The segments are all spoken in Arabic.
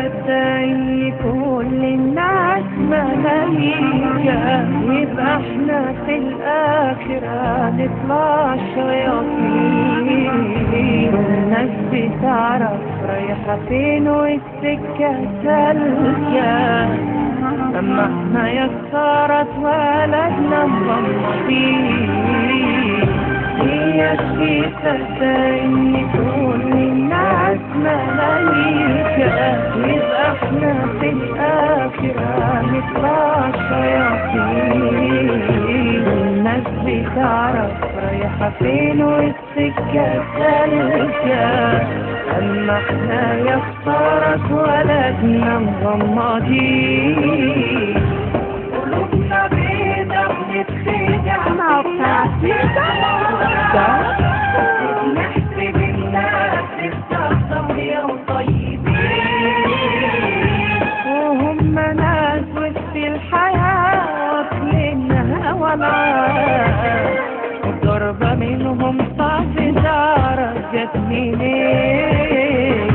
ان كل الناس ملايكة، يبقى احنا في الاخرة نطلع شياطين. الناس بتعرف رايحة فين والسكة سالكة، اما احنا يا خسارة اتولدنا مغمضين. هي الشيكة ان كل الناس ملايكة، يبقى احنا في الاخرة نطلع شياطين. الناس بتعرف رايحة فين والسكة سالكة، اما احنا يا خسارة اتولدنا مغمضين. قلوبنا بيضة بنتخدع بنحسب الناس الصافية وطيبين، وهم ناس وسط الحياة واكلينها والعاد، والضربة منهم صعب تعرف جت منين.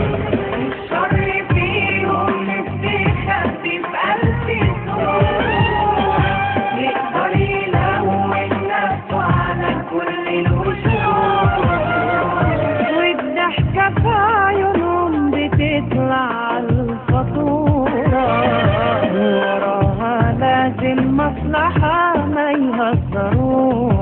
الشر فيهم مستخبي في ألف سوق، يقدر يلوم الناس على كل الوشوش، والضحكة في عيونهم بتطلع الفاتورة، وراها لازم مصلحة ما يهزروش.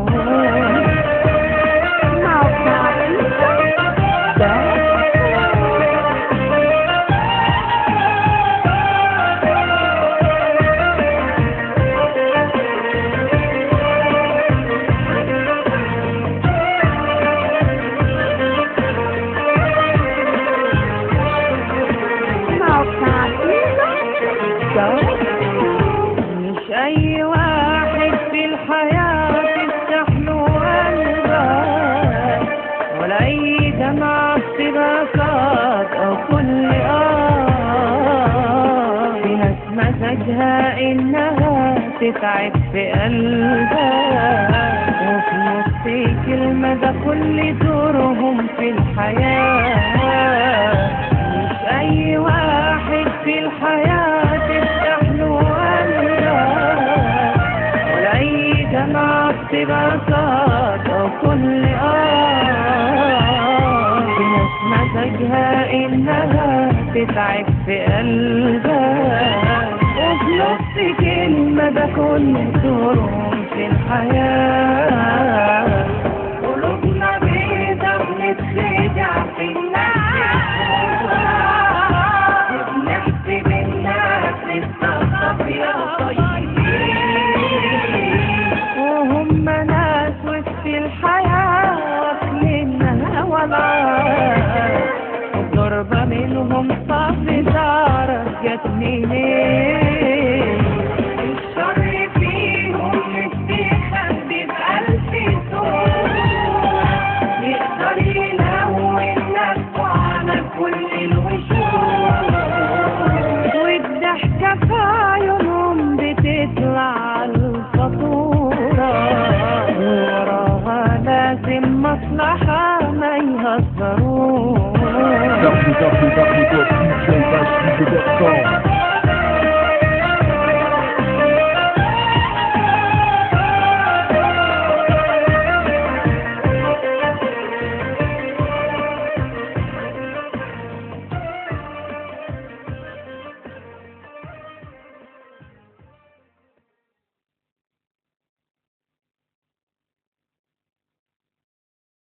مش أي واحد في الحياة تستحلو قلبك، ولا أي دمعة بتبكات أو كل في ناس مزاجها إنها تتعب في قلبك، وفي نص كلمة ده كل دورهم في الحياة. مش أي واحد في الحياة تستحلو قلبك، ولا أي دمعة بتبكات أو كل في ناس مزاجها إنها تتعب في قلبك، وفي نص كلمة ده كل دورهم في الحياة. قلوبنا بيضة بنتخدع في الناس، بنحسب الناس الصافية وطيبين، وهم ناس وسط الحياة واكلينها والعاد، والضربة منهم صعب تعرف جت منين. الشر فيهم مستخبي في ألف سوق، يقدر يلوم الناس على كل الوشوش، والضحكة في عيونهم بتطلع الفاتورة، وراها لازم مصلحة ما يهزروش. www.djbashmusic.com